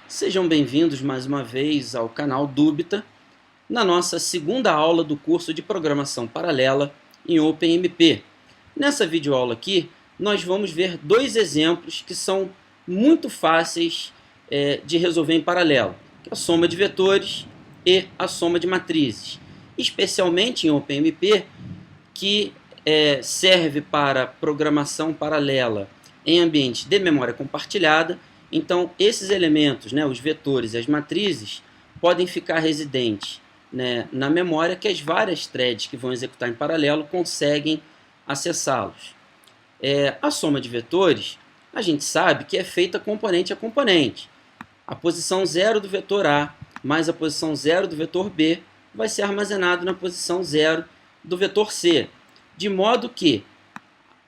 Sejam bem-vindos mais uma vez ao canal Dúbita, na nossa segunda aula do curso de Programação Paralela em OpenMP. Nessa videoaula aqui, nós vamos ver dois exemplos que são muito fáceis de resolver em paralelo, que é a soma de vetores e a soma de matrizes, especialmente em OpenMP, que serve para programação paralela em ambiente de memória compartilhada. Então, esses elementos, os vetores e as matrizes, podem ficar residentes na memória que as várias threads que vão executar em paralelo conseguem acessá-los. A soma de vetores, a gente sabe que é feita componente a componente. A posição 0 do vetor A mais a posição 0 do vetor B vai ser armazenado na posição 0 do vetor C, de modo que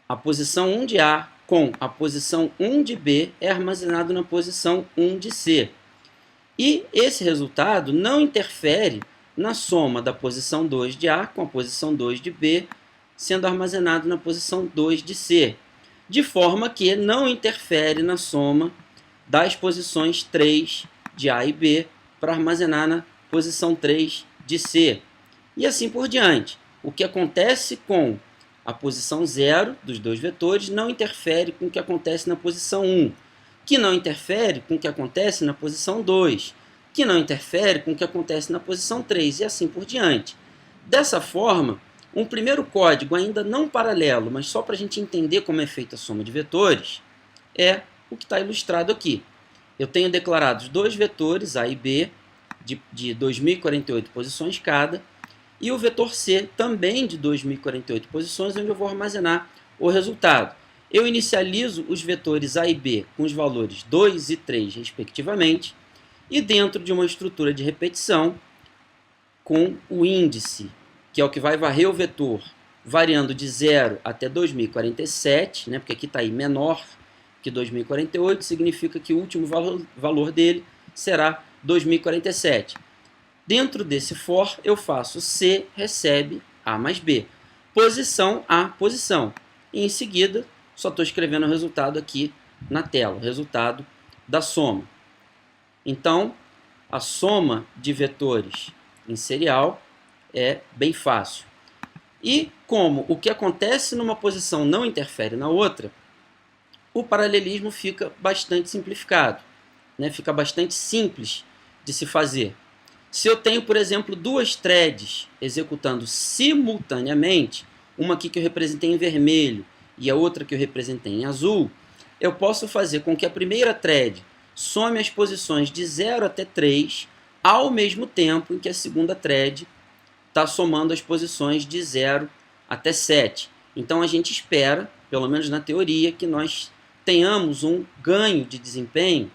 a posição 1 de A com a posição 1 de B é armazenado na posição 1 de C. E esse resultado não interfere na soma da posição 2 de A com a posição 2 de B, sendo armazenado na posição 2 de C, de forma que não interfere na soma das posições 3 de A e B para armazenar na posição 3 de C. E assim por diante. O que acontece com a posição 0 dos dois vetores não interfere com o que acontece na posição 1, que não interfere com o que acontece na posição 2, que não interfere com o que acontece na posição 3, e assim por diante. Dessa forma, um primeiro código, ainda não paralelo, mas só para a gente entender como é feita a soma de vetores, é o que está ilustrado aqui. Eu tenho declarados dois vetores, A e B, de 2048 posições cada, e o vetor C também de 2048 posições, onde eu vou armazenar o resultado. Eu inicializo os vetores A e B com os valores 2 e 3, respectivamente, e dentro de uma estrutura de repetição com o índice, que é o que vai varrer o vetor, variando de 0 até 2047, porque aqui está aí menor que 2048, significa que o último valor dele será 2047. Dentro desse for, eu faço C recebe A mais B. Posição A, posição. E em seguida, só estou escrevendo o resultado aqui na tela, o resultado da soma. Então, a soma de vetores em serial é bem fácil. E como o que acontece numa posição não interfere na outra, o paralelismo fica bastante simplificado, fica bastante simples de se fazer. Se eu tenho, por exemplo, duas threads executando simultaneamente, uma aqui que eu representei em vermelho e a outra que eu representei em azul, eu posso fazer com que a primeira thread some as posições de 0 até 3 ao mesmo tempo em que a segunda thread está somando as posições de 0 até 7. Então a gente espera, pelo menos na teoria, que nós tenhamos um ganho de desempenho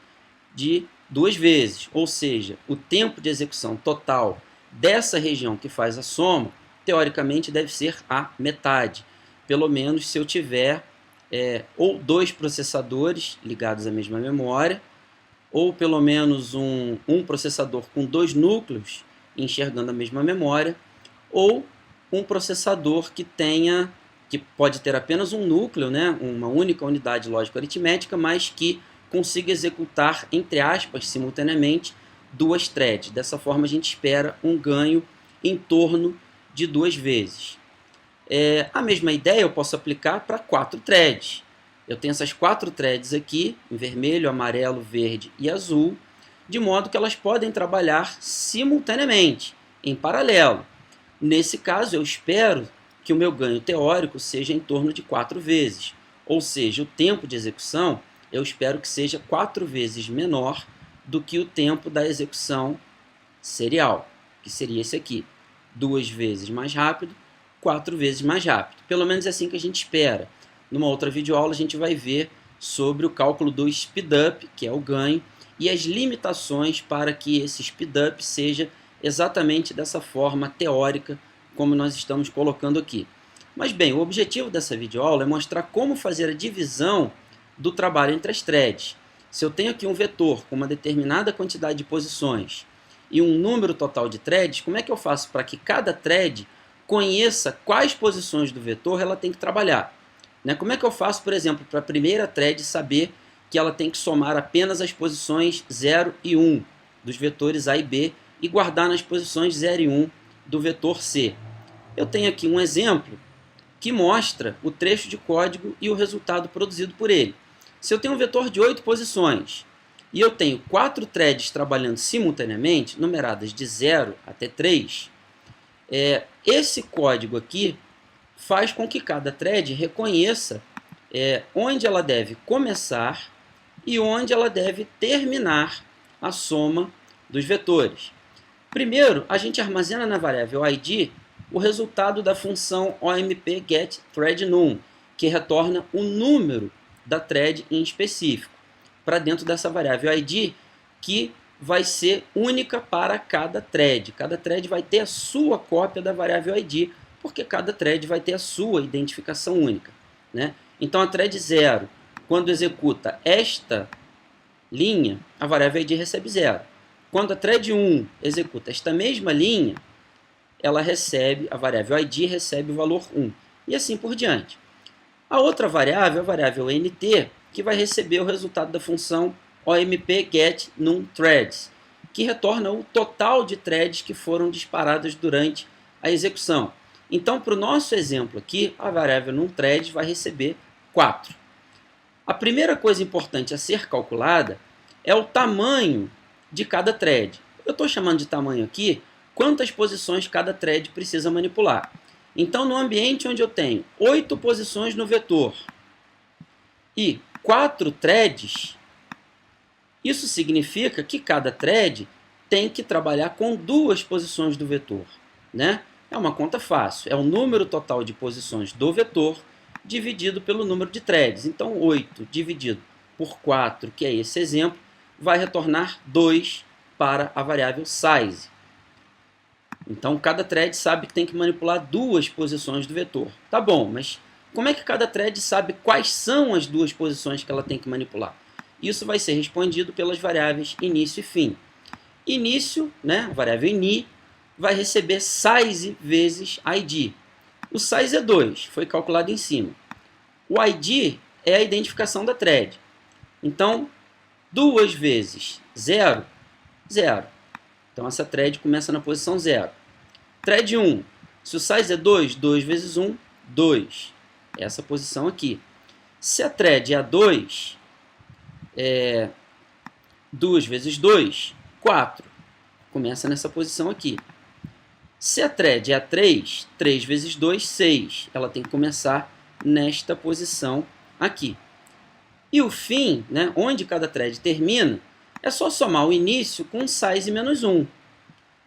de 2 vezes, ou seja, o tempo de execução total dessa região que faz a soma, teoricamente deve ser a metade, pelo menos se eu tiver ou dois processadores ligados à mesma memória, ou pelo menos um processador com dois núcleos enxergando a mesma memória, ou um processador que pode ter apenas um núcleo, uma única unidade lógico-aritmética, mas que consiga executar, entre aspas, simultaneamente, duas threads. Dessa forma, a gente espera um ganho em torno de 2 vezes. A mesma ideia eu posso aplicar para 4 threads. Eu tenho essas 4 threads aqui, em vermelho, amarelo, verde e azul, de modo que elas podem trabalhar simultaneamente, em paralelo. Nesse caso, eu espero que o meu ganho teórico seja em torno de 4 vezes, ou seja, o tempo de execução eu espero que seja 4 vezes menor do que o tempo da execução serial, que seria esse aqui. 2 vezes mais rápido, 4 vezes mais rápido. Pelo menos é assim que a gente espera. Numa outra videoaula a gente vai ver sobre o cálculo do speedup, que é o ganho, e as limitações para que esse speedup seja exatamente dessa forma teórica como nós estamos colocando aqui. Mas bem, o objetivo dessa videoaula é mostrar como fazer a divisão do trabalho entre as threads. Se eu tenho aqui um vetor com uma determinada quantidade de posições e um número total de threads, como é que eu faço para que cada thread conheça quais posições do vetor ela tem que trabalhar? Como é que eu faço, por exemplo, para a primeira thread saber que ela tem que somar apenas as posições 0 e 1 dos vetores A e B e guardar nas posições 0 e 1 do vetor C. Eu tenho aqui um exemplo que mostra o trecho de código e o resultado produzido por ele. Se eu tenho um vetor de 8 posições e eu tenho 4 threads trabalhando simultaneamente, numeradas de 0 até 3, esse código aqui faz com que cada thread reconheça onde ela deve começar e onde ela deve terminar a soma dos vetores. Primeiro, a gente armazena na variável id o resultado da função omp getThreadNum, que retorna o número da thread em específico, para dentro dessa variável id, que vai ser única para cada thread. Cada thread vai ter a sua cópia da variável id, porque cada thread vai ter a sua identificação única, né? Então, a thread 0, quando executa esta linha, a variável id recebe 0. Quando a thread 1 executa esta mesma linha, a variável id recebe o valor 1. E assim por diante. A outra variável, a variável nt, que vai receber o resultado da função omp getNumThreads, que retorna o total de threads que foram disparadas durante a execução. Então, para o nosso exemplo aqui, a variável numThreads vai receber 4. A primeira coisa importante a ser calculada é o tamanho de cada thread. Eu estou chamando de tamanho aqui quantas posições cada thread precisa manipular. Então, no ambiente onde eu tenho 8 posições no vetor e 4 threads, isso significa que cada thread tem que trabalhar com 2 posições do vetor, né? É uma conta fácil. É o número total de posições do vetor dividido pelo número de threads. Então, 8 dividido por 4, que é esse exemplo, vai retornar 2 para a variável size. Então, cada thread sabe que tem que manipular 2 posições do vetor. Tá bom, mas como é que cada thread sabe quais são as 2 posições que ela tem que manipular? Isso vai ser respondido pelas variáveis início e fim. Início, né, a variável ini, vai receber size vezes id. O size é 2, foi calculado em cima. O id é a identificação da thread. Então, 2 vezes 0, 0. Então, essa thread começa na posição 0. Thread 1, se o size é 2, 2 vezes 1, 2. Essa posição aqui. Se a thread é a 2, 2 vezes 2, 4. Começa nessa posição aqui. Se a thread é a 3, 3 vezes 2, 6. Ela tem que começar nesta posição aqui. E o fim, né, onde cada thread termina, é só somar o início com size menos 1.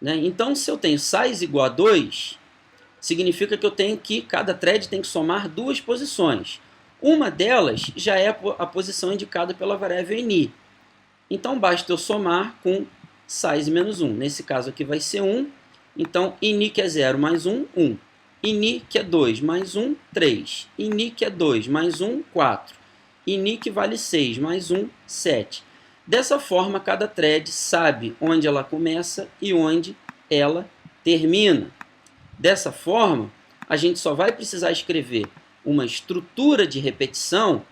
Né? Então, se eu tenho size igual a 2, significa que cada thread tem que somar 2 posições. Uma delas já é a posição indicada pela variável ini. Então, basta eu somar com size menos 1. Nesse caso aqui vai ser 1. Então, ini que é 0 mais 1, 1. Ini que é 2 mais 1, 3. Ini que é 2 mais 1, 4. Ini que vale 6 mais 1, 7. Dessa forma, cada thread sabe onde ela começa e onde ela termina. Dessa forma, a gente só vai precisar escrever uma estrutura de repetição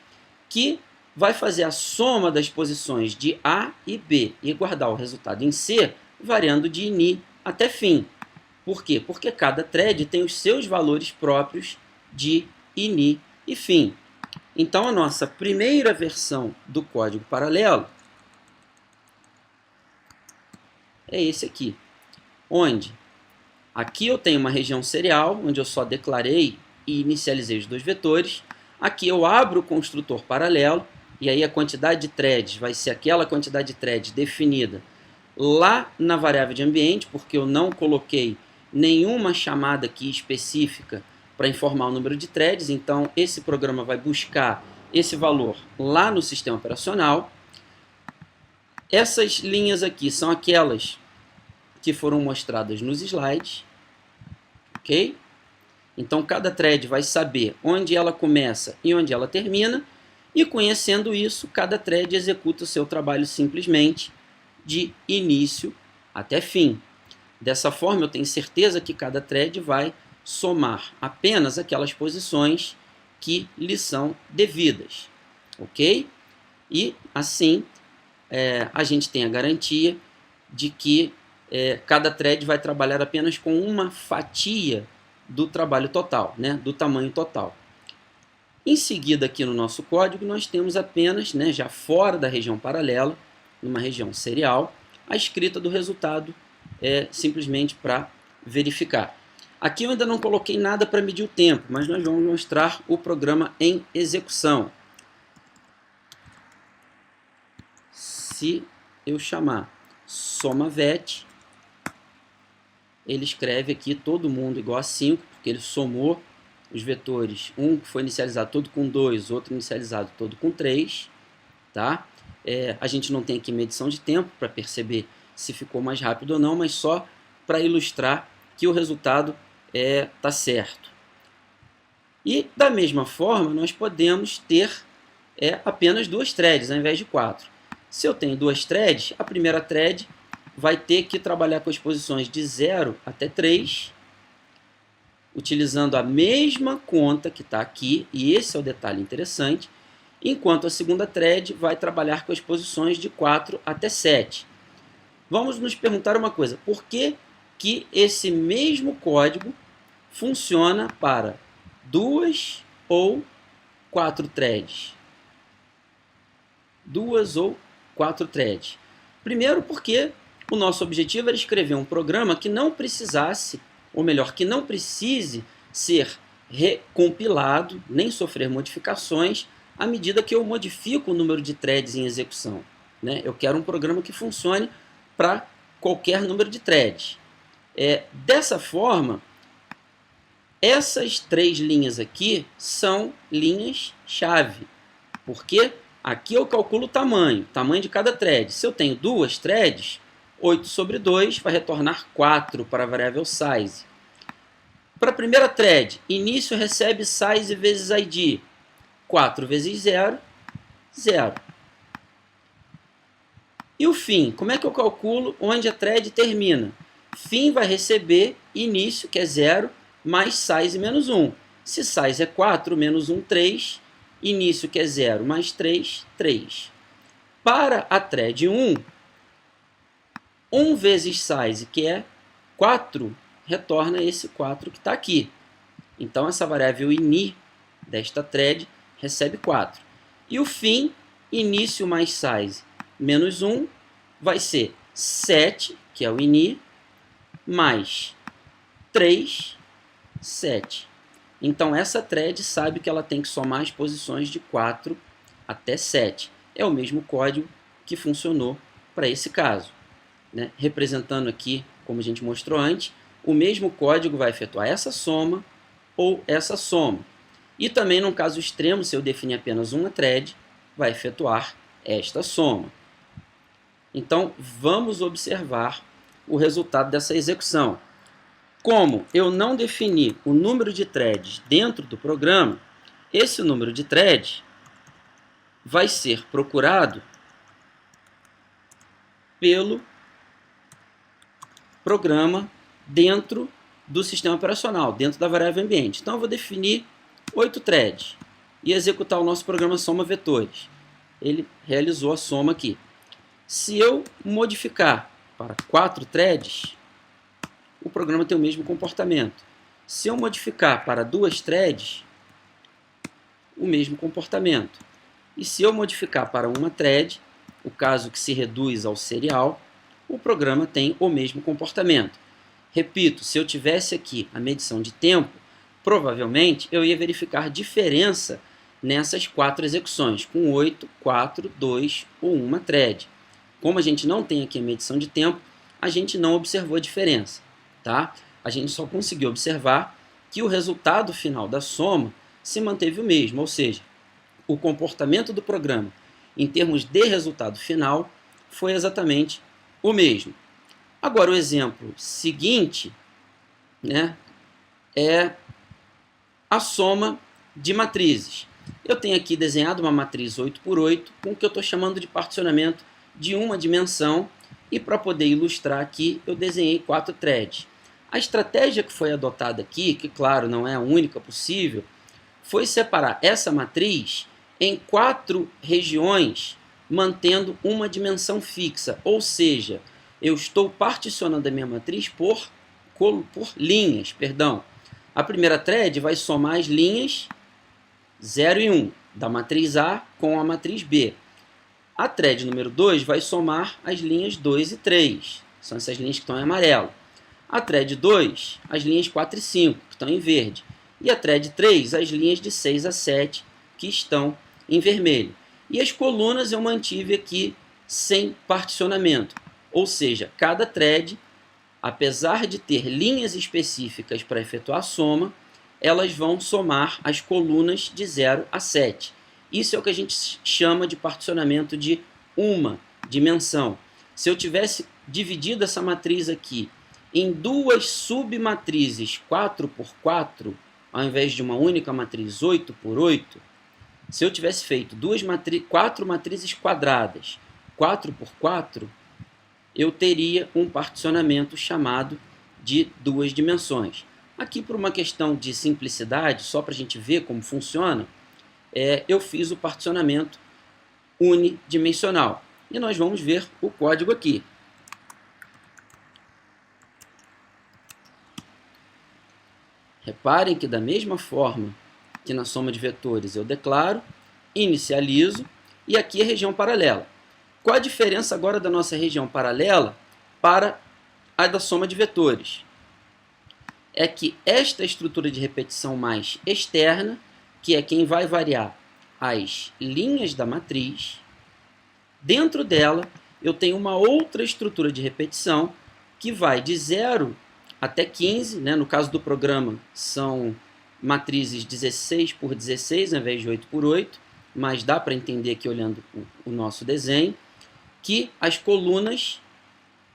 que vai fazer a soma das posições de A e B e guardar o resultado em C, variando de ini até fim. Por quê? Porque cada thread tem os seus valores próprios de ini e fim. Então, a nossa primeira versão do código paralelo é esse aqui, onde aqui eu tenho uma região serial, onde eu só declarei e inicializei os 2 vetores. Aqui eu abro o construtor paralelo, e aí a quantidade de threads vai ser aquela quantidade de threads definida lá na variável de ambiente, porque eu não coloquei nenhuma chamada aqui específica para informar o número de threads, então esse programa vai buscar esse valor lá no sistema operacional. Essas linhas aqui são aquelas que foram mostradas nos slides, ok? Então, cada thread vai saber onde ela começa e onde ela termina, e conhecendo isso, cada thread executa o seu trabalho simplesmente de início até fim. Dessa forma, eu tenho certeza que cada thread vai somar apenas aquelas posições que lhe são devidas, ok? E assim a gente tem a garantia de que cada thread vai trabalhar apenas com uma fatia do trabalho total, né, do tamanho total. Em seguida, aqui no nosso código, nós temos apenas, né, já fora da região paralela, numa região serial, a escrita do resultado simplesmente para verificar. Aqui eu ainda não coloquei nada para medir o tempo, mas nós vamos mostrar o programa em execução. Se eu chamar SomaVet, ele escreve aqui todo mundo igual a 5, porque ele somou os vetores, um que foi inicializado todo com 2, outro inicializado todo com 3. Tá? A gente não tem aqui medição de tempo para perceber se ficou mais rápido ou não, mas só para ilustrar que o resultado está certo. E da mesma forma, nós podemos ter apenas 2 threads ao invés de 4. Se eu tenho 2 threads, a primeira thread vai ter que trabalhar com as posições de 0 até 3, utilizando a mesma conta que está aqui, e esse é o detalhe interessante, enquanto a segunda thread vai trabalhar com as posições de 4 até 7. Vamos nos perguntar uma coisa, por que que esse mesmo código funciona para 2 ou 4 threads? 2 ou 4 threads. Primeiro porque o nosso objetivo era escrever um programa que não precisasse, ou melhor, que não precise ser recompilado, nem sofrer modificações, à medida que eu modifico o número de threads em execução. Né? Eu quero um programa que funcione para qualquer número de threads. Dessa forma, essas 3 linhas aqui são linhas-chave, porque aqui eu calculo o tamanho de cada thread. Se eu tenho 2 threads, 8 sobre 2 vai retornar 4 para a variável size. Para a primeira thread, início recebe size vezes id. 4 vezes 0, 0. E o fim, como é que eu calculo onde a thread termina? Fim vai receber início, que é 0, mais size menos 1. Se size é 4, menos 1, 3. Início, que é 0, mais 3, 3. Para a thread 1, 1 vezes size, que é 4, retorna esse 4 que está aqui. Então, essa variável ini desta thread recebe 4. E o fim, início mais size menos 1, vai ser 7, que é o ini, mais 3, 7. Então, essa thread sabe que ela tem que somar as posições de 4 até 7. É o mesmo código que funcionou para esse caso. Né? Representando aqui, como a gente mostrou antes, o mesmo código vai efetuar essa soma ou essa soma. E também, no caso extremo, se eu definir apenas uma thread, vai efetuar esta soma. Então, vamos observar o resultado dessa execução. Como eu não defini o número de threads dentro do programa, esse número de threads vai ser procurado pelo programa dentro do sistema operacional, dentro da variável ambiente. Então, eu vou definir 8 threads e executar o nosso programa soma vetores. Ele realizou a soma aqui. Se eu modificar para 4 threads, o programa tem o mesmo comportamento. Se eu modificar para 2 threads, o mesmo comportamento. E se eu modificar para uma thread, o caso que se reduz ao serial, o programa tem o mesmo comportamento. Repito, se eu tivesse aqui a medição de tempo, provavelmente eu ia verificar diferença nessas 4 execuções, com 8, 4, 2 ou 1 thread. Como a gente não tem aqui a medição de tempo, a gente não observou a diferença. Tá? A gente só conseguiu observar que o resultado final da soma se manteve o mesmo, ou seja, o comportamento do programa em termos de resultado final foi exatamente o mesmo. Agora, o exemplo seguinte, né, é a soma de matrizes. Eu tenho aqui desenhado uma matriz 8 por 8 com o que eu estou chamando de particionamento de uma dimensão, e para poder ilustrar aqui, eu desenhei 4 threads. A estratégia que foi adotada aqui, que claro não é a única possível, foi separar essa matriz em 4 regiões mantendo uma dimensão fixa, ou seja, eu estou particionando a minha matriz por linhas, perdão. A primeira thread vai somar as linhas 0 e 1 da matriz A com a matriz B. A thread número 2 vai somar as linhas 2 e 3, são essas linhas que estão em amarelo. A thread 2, as linhas 4 e 5, que estão em verde. E a thread 3, as linhas de 6 a 7, que estão em vermelho. E as colunas eu mantive aqui sem particionamento. Ou seja, cada thread, apesar de ter linhas específicas para efetuar a soma, elas vão somar as colunas de 0 a 7. Isso é o que a gente chama de particionamento de uma dimensão. Se eu tivesse dividido essa matriz aqui em duas submatrizes 4 por 4, ao invés de uma única matriz 8 por 8, se eu tivesse feito 4 matrizes quadradas 4 por 4, eu teria um particionamento chamado de duas dimensões. Aqui, por uma questão de simplicidade, só para a gente ver como funciona, eu fiz o particionamento unidimensional. E nós vamos ver o código aqui. Reparem que da mesma forma que na soma de vetores eu declaro, inicializo, e aqui a região paralela. Qual a diferença agora da nossa região paralela para a da soma de vetores? É que esta estrutura de repetição mais externa, que é quem vai variar as linhas da matriz, dentro dela eu tenho uma outra estrutura de repetição que vai de 0 até 15, né? No caso do programa são matrizes 16 por 16 ao invés de 8 por 8, mas dá para entender aqui olhando o nosso desenho, que as colunas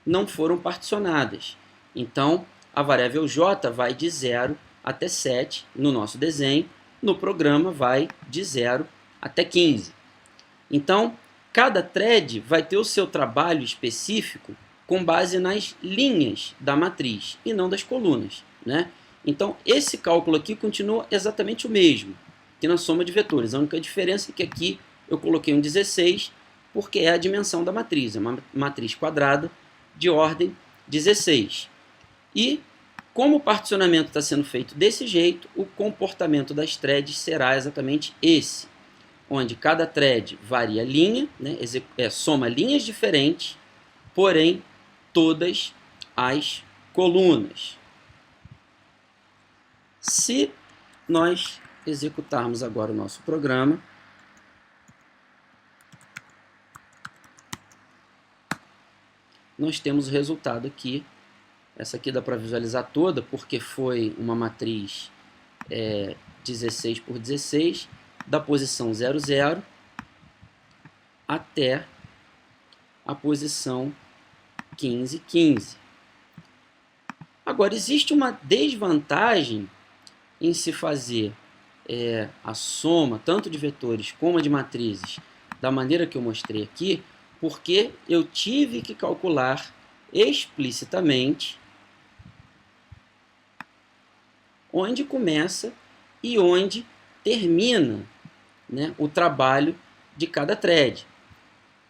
não foram particionadas. Então, a variável j vai de 0 até 7 no nosso desenho, no programa vai de 0 até 15. Então, cada thread vai ter o seu trabalho específico com base nas linhas da matriz e não das colunas, né? Então, esse cálculo aqui continua exatamente o mesmo que na soma de vetores. A única diferença é que aqui eu coloquei um 16 porque é a dimensão da matriz, é uma matriz quadrada de ordem 16. E, como o particionamento está sendo feito desse jeito, o comportamento das threads será exatamente esse, onde cada thread varia linha, né, soma linhas diferentes, porém todas as colunas. Se nós executarmos agora o nosso programa, nós temos o resultado aqui. Essa aqui dá para visualizar toda, porque foi uma matriz 16 por 16, da posição 0, 0 até a posição 15, 15. Agora, existe uma desvantagem em se fazer a soma, tanto de vetores como de matrizes, da maneira que eu mostrei aqui, porque eu tive que calcular explicitamente onde começa e onde termina, né, o trabalho de cada thread.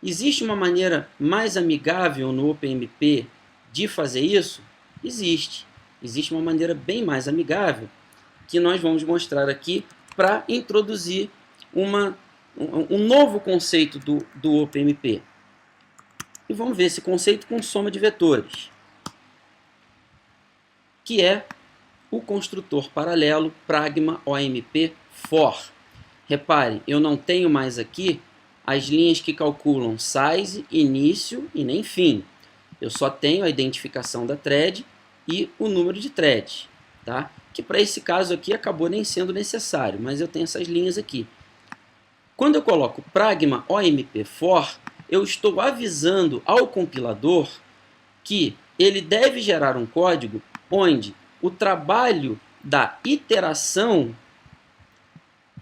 Existe uma maneira mais amigável no OpenMP de fazer isso? Existe. Existe uma maneira bem mais amigável que nós vamos mostrar aqui para introduzir um novo conceito do OpenMP. E vamos ver esse conceito com soma de vetores, que é o construtor paralelo Pragma OMP for. Repare, eu não tenho mais aqui as linhas que calculam size, início e nem fim. Eu só tenho a identificação da thread e o número de threads, tá? Que para esse caso aqui acabou nem sendo necessário, mas eu tenho essas linhas aqui. Quando eu coloco Pragma OMP for, eu estou avisando ao compilador que ele deve gerar um código onde o trabalho da iteração,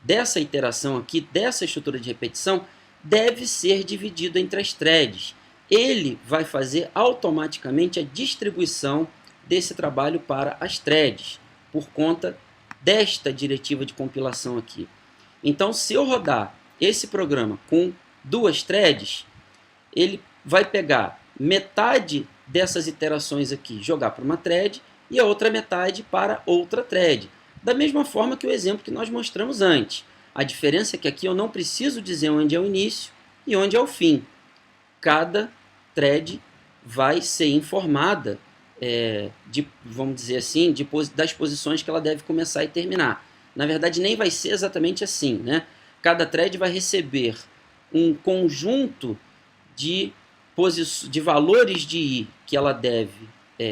dessa iteração aqui, dessa estrutura de repetição, deve ser dividido entre as threads. Ele vai fazer automaticamente a distribuição desse trabalho para as threads, por conta desta diretiva de compilação aqui. Então, se eu rodar esse programa com duas threads, ele vai pegar metade dessas iterações aqui, jogar para uma thread, e a outra metade para outra thread. Da mesma forma que o exemplo que nós mostramos antes. A diferença é que aqui eu não preciso dizer onde é o início e onde é o fim. Cada thread vai ser informada, vamos dizer assim, das posições que ela deve começar e terminar. Na verdade, nem vai ser exatamente assim, né? Cada thread vai receber um conjunto de valores de i que ela deve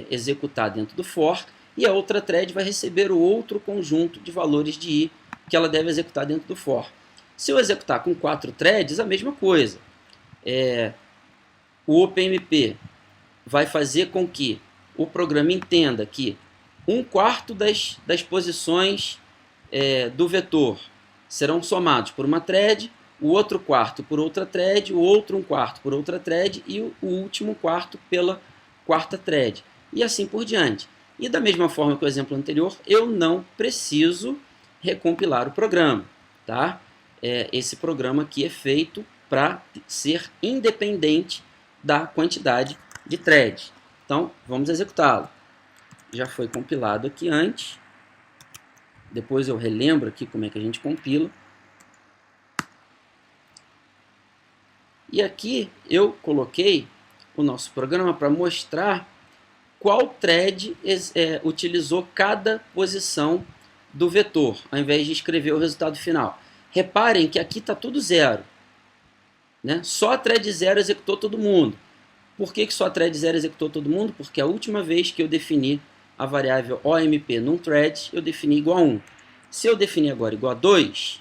executar dentro do for, e a outra thread vai receber o outro conjunto de valores de i que ela deve executar dentro do for. Se eu executar com 4 threads, a mesma coisa. O OpenMP vai fazer com que o programa entenda que 1/4 das posições do vetor serão somados por uma thread, o outro quarto por outra thread, o outro 1/4 por outra thread e o último quarto pela quarta thread. E assim por diante. E da mesma forma que o exemplo anterior, eu não preciso recompilar o programa. Tá? Esse programa aqui é feito para ser independente da quantidade de threads. Então, vamos executá-lo. Já foi compilado aqui antes. Depois eu relembro aqui como é que a gente compila. E aqui eu coloquei o nosso programa para mostrar qual thread utilizou cada posição do vetor, ao invés de escrever o resultado final. Reparem que aqui está tudo zero. Né? Só a thread 0 executou todo mundo. Por que só a thread 0 executou todo mundo? Porque a última vez que eu defini a variável OMP num thread, eu defini igual a 1. Se eu definir agora igual a 2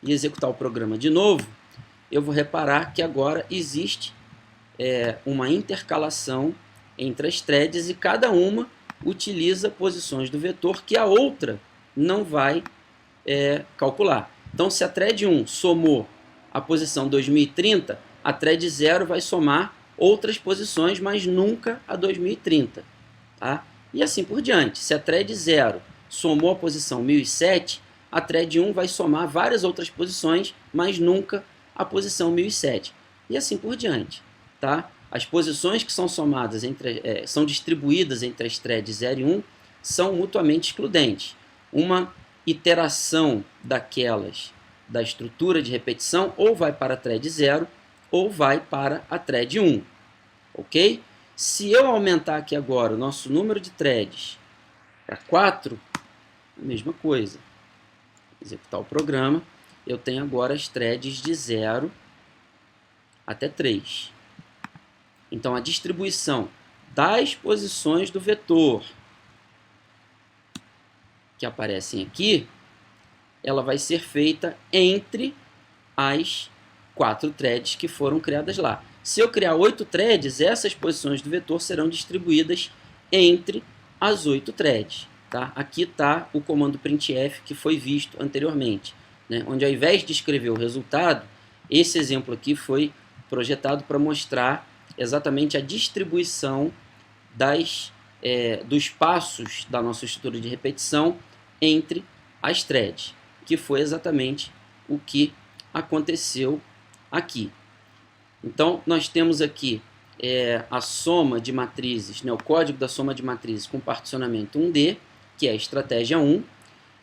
e executar o programa de novo, eu vou reparar que agora existe uma intercalação entre as threads e cada uma utiliza posições do vetor que a outra não vai calcular. Então, se a thread 1 somou a posição 2030, a thread 0 vai somar outras posições, mas nunca a 2030. Tá? E assim por diante. Se a thread 0 somou a posição 1007, a thread 1 vai somar várias outras posições, mas nunca a posição 1007. E assim por diante. Tá? As posições que são somadas, são distribuídas entre as threads 0 e 1, são mutuamente excludentes. Uma iteração daquelas da estrutura de repetição ou vai para a thread 0 ou vai para a thread 1. Ok? Se eu aumentar aqui agora o nosso número de threads para 4, a mesma coisa. Executar o programa, eu tenho agora as threads de 0 até 3. Então, a distribuição das posições do vetor que aparecem aqui, ela vai ser feita entre as 4 threads que foram criadas lá. Se eu criar 8 threads, essas posições do vetor serão distribuídas entre as 8 threads. Tá? Aqui está o comando printf que foi visto anteriormente, né? Onde ao invés de escrever o resultado, esse exemplo aqui foi projetado para mostrar exatamente a distribuição dos passos da nossa estrutura de repetição entre as threads, que foi exatamente o que aconteceu aqui. Então, nós temos aqui a soma de matrizes, né, o código da soma de matrizes com particionamento 1D, que é a estratégia 1,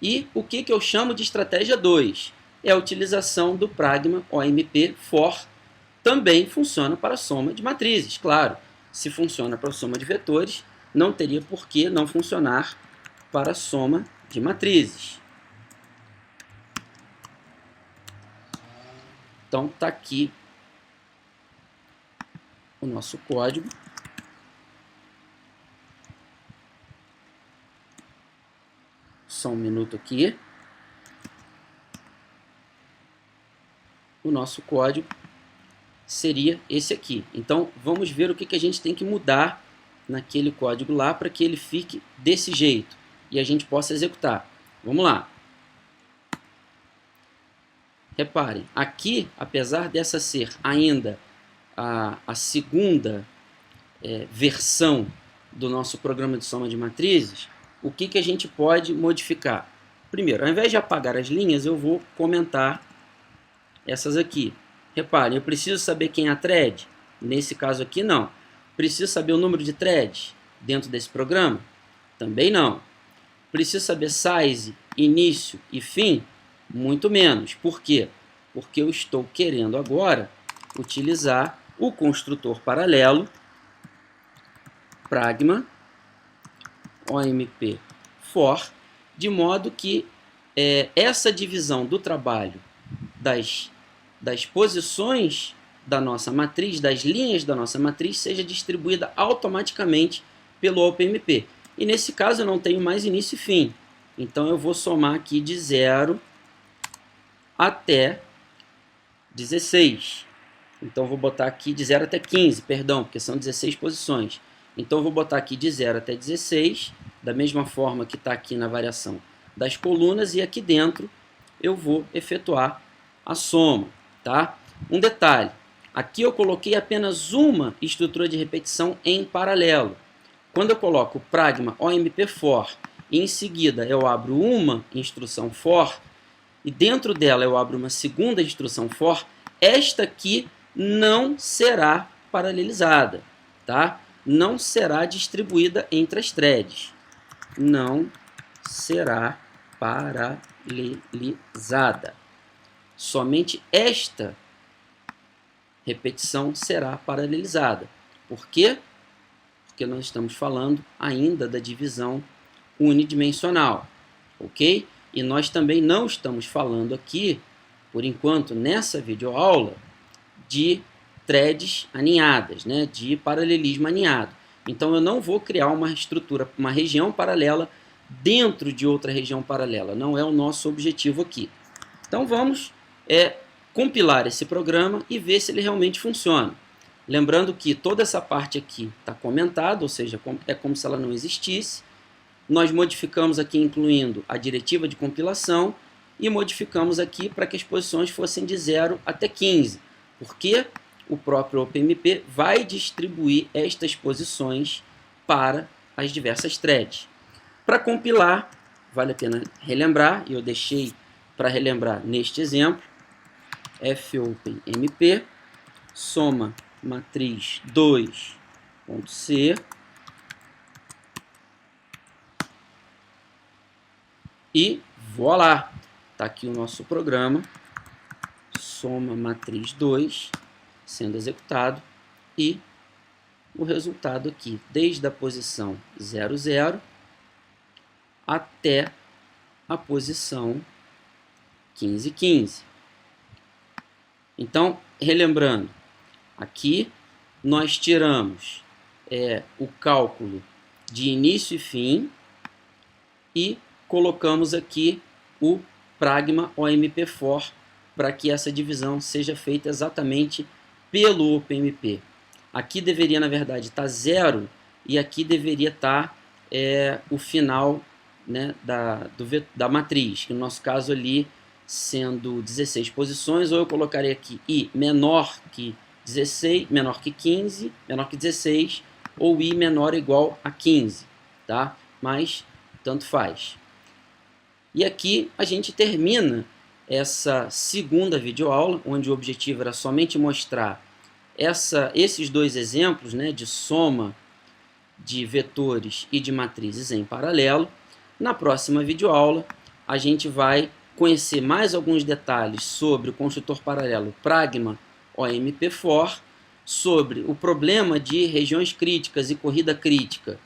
e o que eu chamo de estratégia 2? É a utilização do pragma OMP for, também funciona para a soma de matrizes. Claro, se funciona para a soma de vetores, não teria por que não funcionar para a soma de matrizes. Então, está aqui o nosso código. Só um minuto aqui. O nosso código seria esse aqui. Então, vamos ver o que a gente tem que mudar naquele código lá para que ele fique desse jeito e a gente possa executar. Vamos lá. Reparem, aqui, apesar dessa ser ainda a segunda versão do nosso programa de soma de matrizes, o que a gente pode modificar? Primeiro, ao invés de apagar as linhas, eu vou comentar essas aqui. Reparem, eu preciso saber quem é a thread? Nesse caso aqui, não. Preciso saber o número de threads dentro desse programa? Também não. Preciso saber size, início e fim? Muito menos. Por quê? Porque eu estou querendo agora utilizar o construtor paralelo pragma OMP for, de modo que essa divisão do trabalho das posições da nossa matriz, das linhas da nossa matriz, seja distribuída automaticamente pelo OpenMP. E nesse caso eu não tenho mais início e fim. Então eu vou somar aqui de 0 até 16. Então eu vou botar aqui de 0 até 15, perdão, porque são 16 posições. Então eu vou botar aqui de 0 até 16, da mesma forma que está aqui na variação das colunas, e aqui dentro eu vou efetuar a soma, tá? Um detalhe, aqui eu coloquei apenas uma estrutura de repetição em paralelo. Quando eu coloco o pragma OMP for e em seguida eu abro uma instrução for e dentro dela eu abro uma segunda instrução for, esta aqui não será paralelizada, tá? Não será distribuída entre as threads. Não será paralelizada. Somente esta repetição será paralelizada. Por quê? Porque nós estamos falando ainda da divisão unidimensional, ok? E nós também não estamos falando aqui, por enquanto, nessa videoaula, de threads aninhadas, né? De paralelismo aninhado. Então eu não vou criar uma estrutura, uma região paralela dentro de outra região paralela. Não é o nosso objetivo aqui. Então vamos compilar esse programa e ver se ele realmente funciona. Lembrando que toda essa parte aqui está comentada, ou seja, é como se ela não existisse. Nós modificamos aqui incluindo a diretiva de compilação e modificamos aqui para que as posições fossem de 0 até 15, porque o próprio OpenMP vai distribuir estas posições para as diversas threads. Para compilar, vale a pena relembrar, e eu deixei para relembrar neste exemplo, fopenmp, soma matriz 2.c e voilá, está aqui o nosso programa, soma matriz 2 sendo executado e o resultado aqui, desde a posição 0, 0 até a posição 15, 15. Então, relembrando, aqui nós tiramos o cálculo de início e fim e colocamos aqui o pragma OMP for para que essa divisão seja feita exatamente pelo OpenMP. Aqui deveria, na verdade, estar 0 e aqui deveria estar o final, né, da matriz, que no nosso caso ali sendo 16 posições, ou eu colocarei aqui i menor que 16, menor que 15, menor que 16, ou i menor ou igual a 15, tá? Mas tanto faz. E aqui a gente termina essa segunda videoaula, onde o objetivo era somente mostrar esses dois exemplos, né, de soma de vetores e de matrizes em paralelo. Na próxima videoaula, a gente vai conhecer mais alguns detalhes sobre o construtor paralelo pragma OMP for, sobre o problema de regiões críticas e corrida crítica,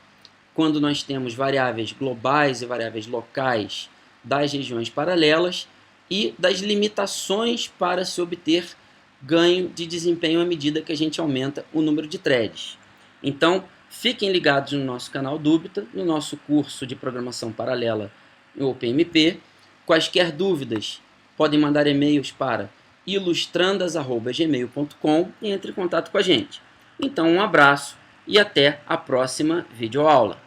quando nós temos variáveis globais e variáveis locais das regiões paralelas, e das limitações para se obter ganho de desempenho à medida que a gente aumenta o número de threads. Então, fiquem ligados no nosso canal Dúbita, no nosso curso de programação paralela em OpenMP. Quaisquer dúvidas, podem mandar e-mails para ilustrandas@gmail.com e entre em contato com a gente. Então, um abraço e até a próxima videoaula.